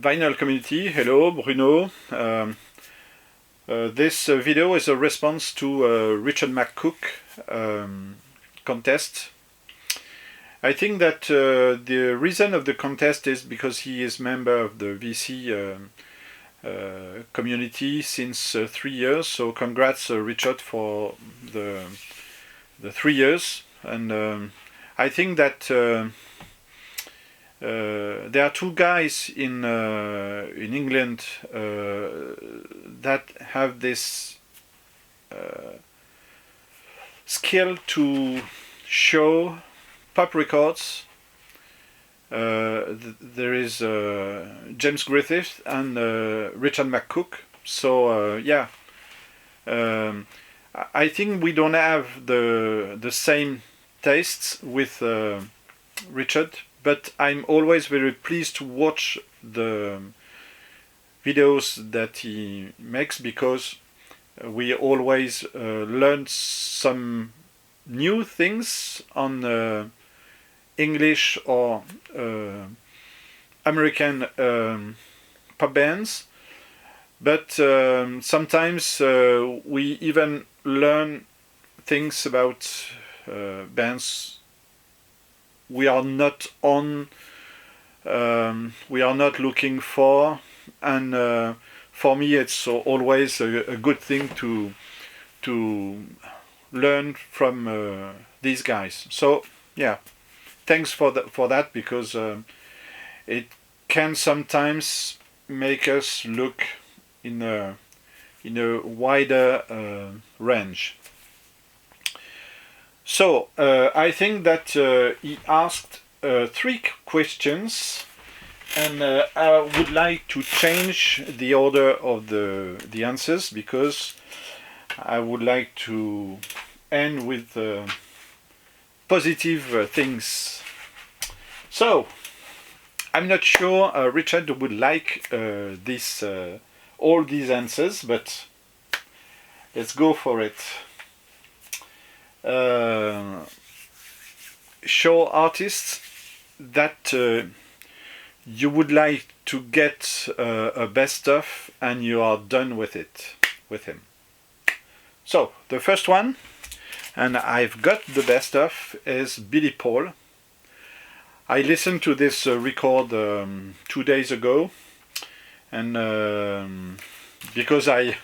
Vinyl community, hello, Bruno. This video is a response to Richard McCook contest. I think that the reason of the contest is because he is member of the VC community since 3 years. So congrats, Richard, for the 3 years. And I think that there are two guys in England that have this skill to show pop records. There is James Griffith and Richard McCook. So yeah, I think we don't have the same tastes with Richard, but I'm always very pleased to watch the videos that he makes, because we always learn some new things on English or American pop bands, but sometimes we even learn things about bands we are not on, we are not looking for, and for me it's always a good thing to learn from these guys. So yeah, thanks for that, because it can sometimes make us look in a wider range. So I think that he asked 3 questions, and I would like to change the order of the answers, because I would like to end with positive things. So I'm not sure Richard would like this all these answers, but let's go for it. Show artists that you would like to get a best of and you are done with it with him. So the first one, and I've got the best of, is Billy Paul. I listened to this record 2 days ago, and because I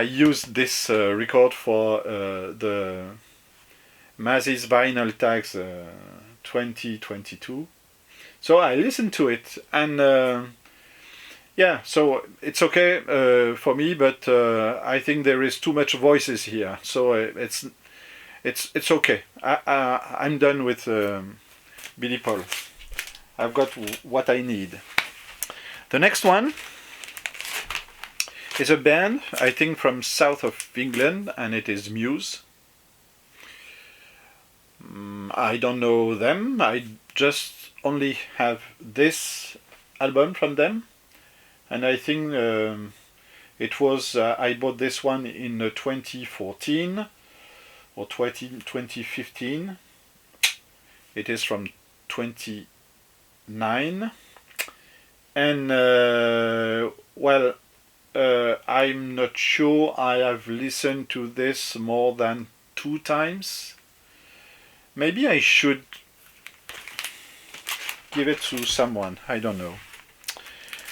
used this record for the Muse's Vinyl Tags 2022. So I listened to it, and yeah, so it's okay for me, but I think there is too much voices here, so it's okay. I'm done with Billy Paul. I've got what I need. The next one is a band, I think, from south of England, and it is Muse. I don't know them. I just only have this album from them, and I think it was I bought this one in 2014 or 2015. It is from 29, and well, I'm not sure I have listened to this more than 2 times. Maybe I should give it to someone, I don't know.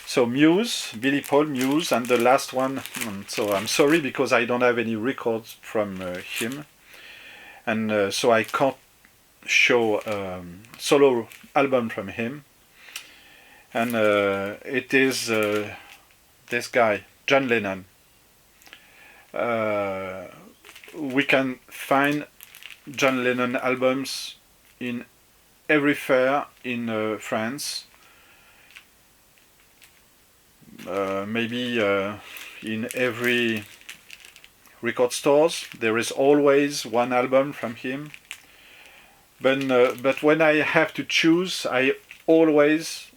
So Muse, Billy Paul, Muse, and the last one, so I'm sorry because I don't have any records from him, and so I can't show solo album from him, and it is this guy, John Lennon. We can find John Lennon albums in every fair in France, maybe in every record stores. There is always one album from him, but when I have to choose, I always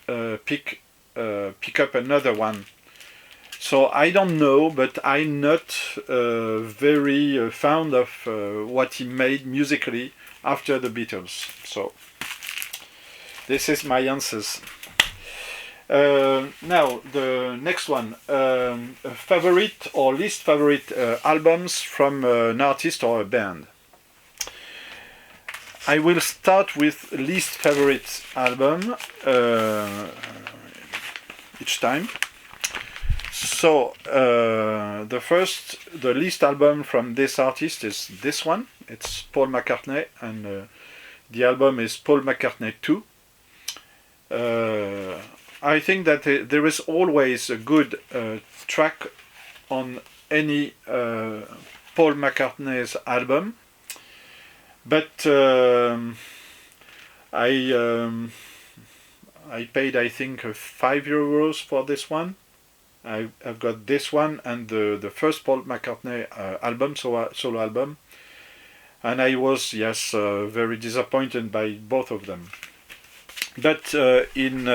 pick up another one. So I don't know, but I'm not very fond of what he made musically after the Beatles. So this is my answers. Now the next one, favorite or least favorite albums from an artist or a band. I will start with least favorite album each time. So the least album from this artist is this one. It's Paul McCartney, and the album is Paul McCartney 2. I think that there is always a good track on any Paul McCartney's album, but I paid, I think, €5 for this one. I've got this one and the first Paul McCartney album, solo album, and I was very disappointed by both of them. But in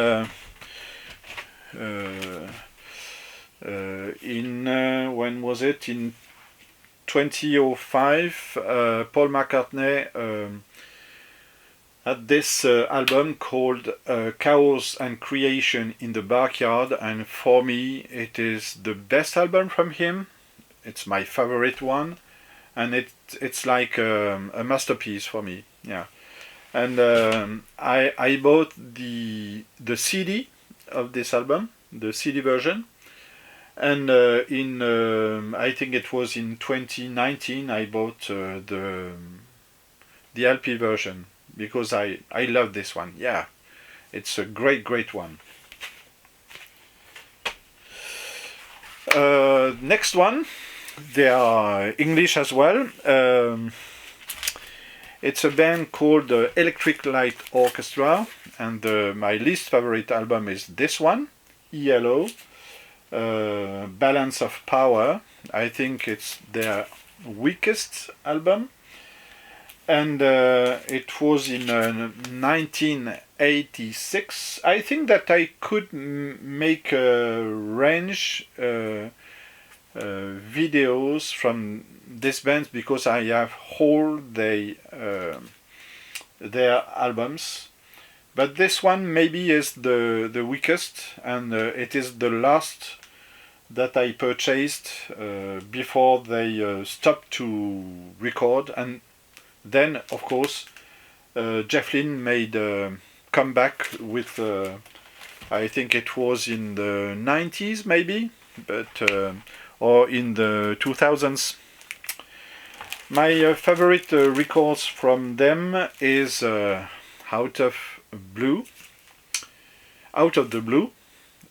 when was it? In 2005, Paul McCartney had this album called Chaos and Creation in the Backyard, and for me it is the best album from him. It's my favorite one, and it's like a masterpiece for me. Yeah. And I bought the CD of this album, the CD version, and I think it was in 2019 I bought the LP version, because I love this one. Yeah, it's a great one. Next one, they are English as well. It's a band called Electric Light Orchestra, and my least favorite album is this one, ELO, Balance of Power. I think it's their weakest album, and it was in 1986. I think that I could make a range videos from this band, because I have all their albums, but this one maybe is the weakest, and it is the last that I purchased before they stopped to record. And then of course Jeff Lynne made a comeback with I think it was in the 90s maybe, but or in the 2000s. My favorite records from them is Out of the Blue.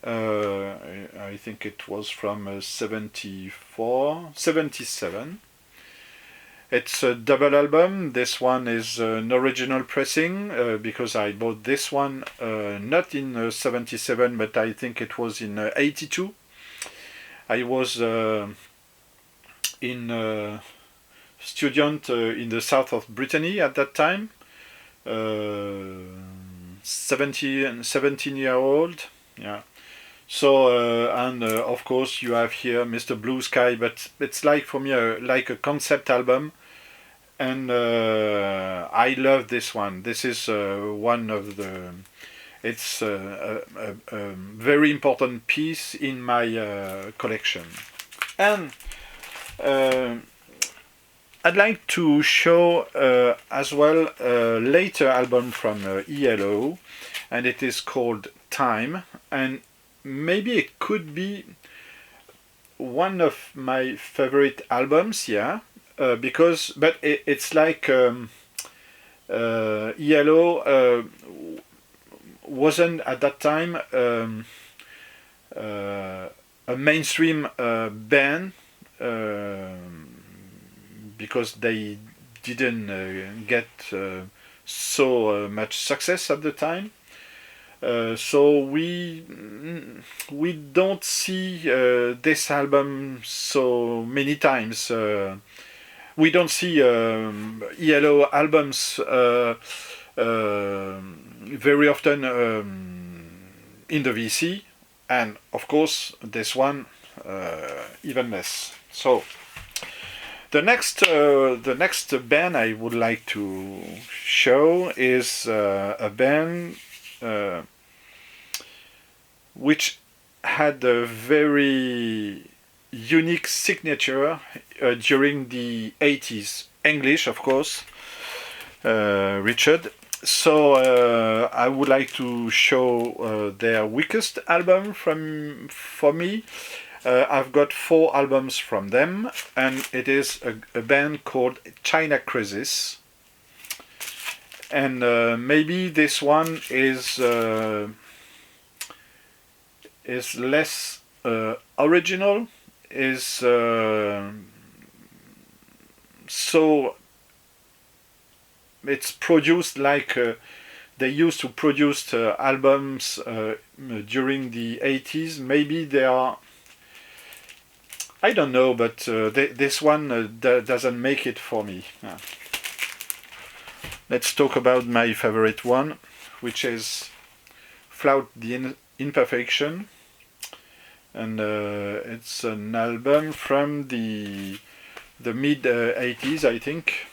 I think it was from 77. It's a double album. This one is an original pressing, because I bought this one not in 77, but I think it was in 82. I was in student in the south of Brittany at that time, 17-year-old. Yeah. So and of course you have here Mr. Blue Sky, but it's like for me like a concept album, and I love this one. This is one of the. It's a very important piece in my collection, and. I'd like to show as well a later album from ELO, and it is called Time, and maybe it could be one of my favorite albums, yeah, but it's like ELO wasn't at that time a mainstream band, because they didn't get so much success at the time. So we don't see this album so many times. We don't see ELO albums very often in the VC, and of course this one even less. So. The next band I would like to show is a band which had a very unique signature during the 80s. English, of course, Richard. So I would like to show their weakest album for me. I've got 4 albums from them, and it is a band called China Crisis. And maybe this one is less original, is so it's produced like they used to produce albums during the 80s. Maybe they are, I don't know, but this one doesn't make it for me. Let's talk about my favorite one, which is Flout the Imperfection. And it's an album from the mid 80s, I think.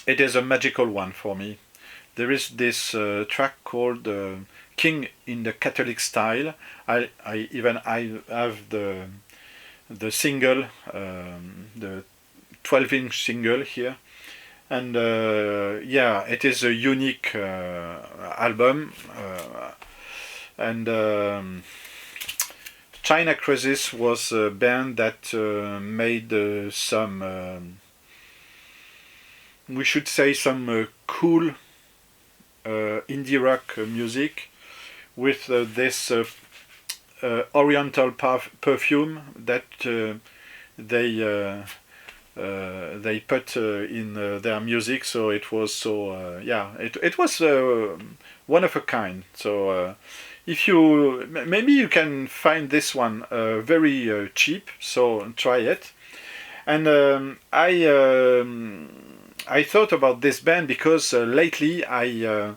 It is a magical one for me. There is this track called King in the Catholic Style. I have the single, the 12-inch single here. And yeah, it is a unique album. And China Crisis was a band that made some, we should say, some cool indie rock music with this oriental perfume that they put in their music. So it was so yeah, it was one of a kind. So if you maybe you can find this one very cheap, so try it. And I thought about this band because lately I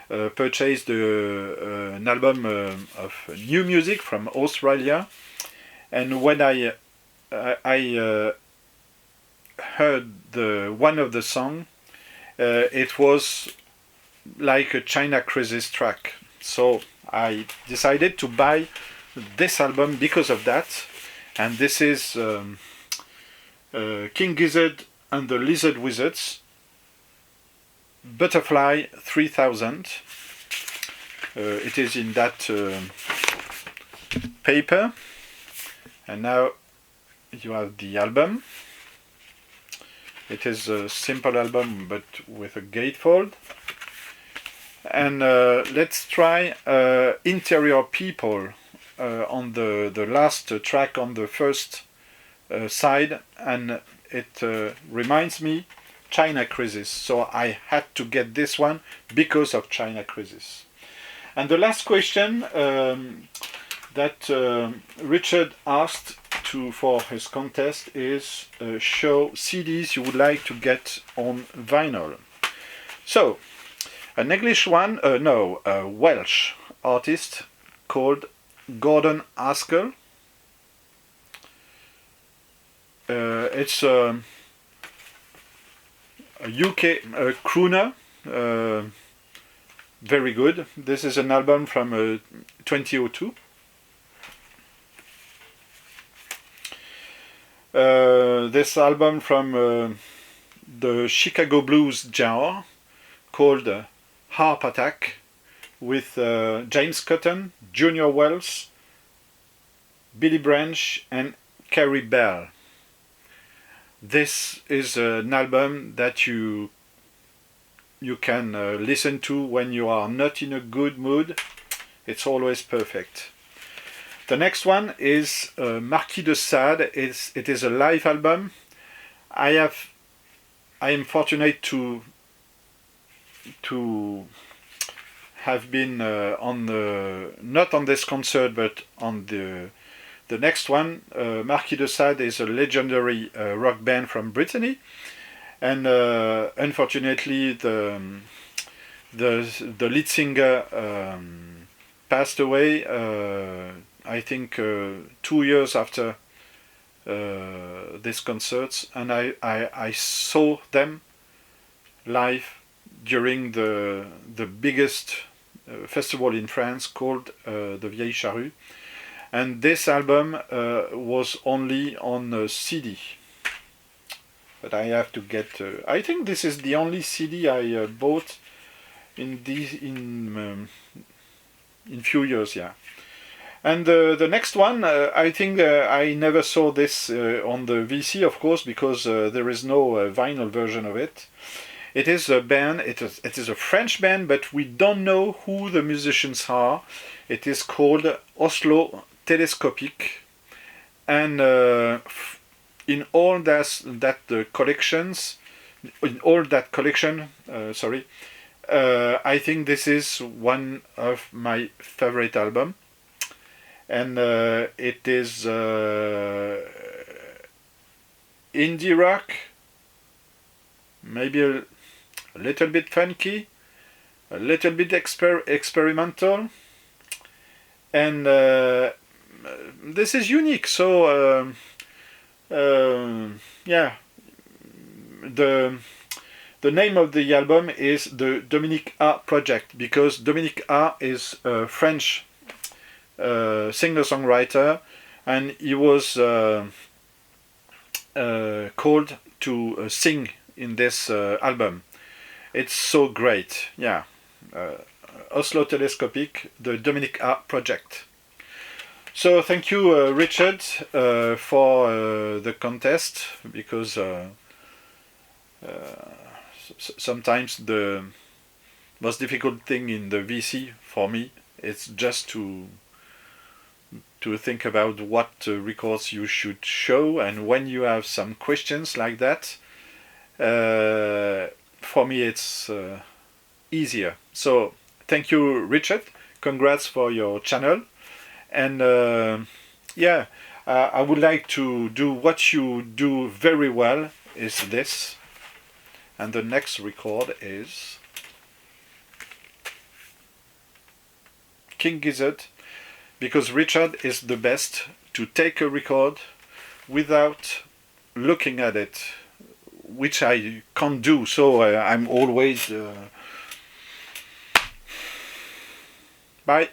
purchased an album of new music from Australia, and when I heard one of the song, it was like a China Crisis track. So I decided to buy this album because of that, and this is King Gizzard and the Lizard Wizards, Butterfly 3000. It is in that paper, and now you have the album. It is a simple album but with a gatefold. And let's try Interior People on the last track on the first side, and it reminds me China Crisis, so I had to get this one because of China Crisis. And the last question that Richard asked for his contest is show CDs you would like to get on vinyl. So an English one, no, a Welsh artist called Gordon Haskell. It's a UK crooner, very good. This is an album from 2002. This album from the Chicago blues genre called Harp Attack, with James Cotton, Junior Wells, Billy Branch and Carrie Bell. This is an album that you can listen to when you are not in a good mood. It's always perfect. The next one is Marquis De Sade. It is a live album. I am fortunate to have been not on this concert but on the next one. Marquis De Sade is a legendary rock band from Brittany, and unfortunately the lead singer passed away. I think 2 years after this concert, and I saw them live during the biggest festival in France called the Vieille Charrue. And this album was only on CD. But I have to get. I think this is the only CD I bought in few years. Yeah. And the next one, I think I never saw this on the VC, of course, because there is no vinyl version of it. It is a band. It is a French band, but we don't know who the musicians are. It is called Oslo Telescopic, and in all collections, I think this is one of my favorite album, and it is indie rock, maybe a little bit funky, a little bit experimental, and this is unique. So yeah, the name of the album is the Dominique A Project, because Dominique A is a French singer-songwriter, and he was called to sing in this album. It's so great. Yeah, Oslo Telescopic, the Dominique A Project. So thank you, Richard, for the contest, because sometimes the most difficult thing in the VC for me is just to think about what records you should show, and when you have some questions like that, for me it's easier. So thank you, Richard. Congrats for your channel. And yeah, I would like to do what you do very well, is this. And the next record is King Gizzard, because Richard is the best to take a record without looking at it, which I can't do. So I'm always... Bye.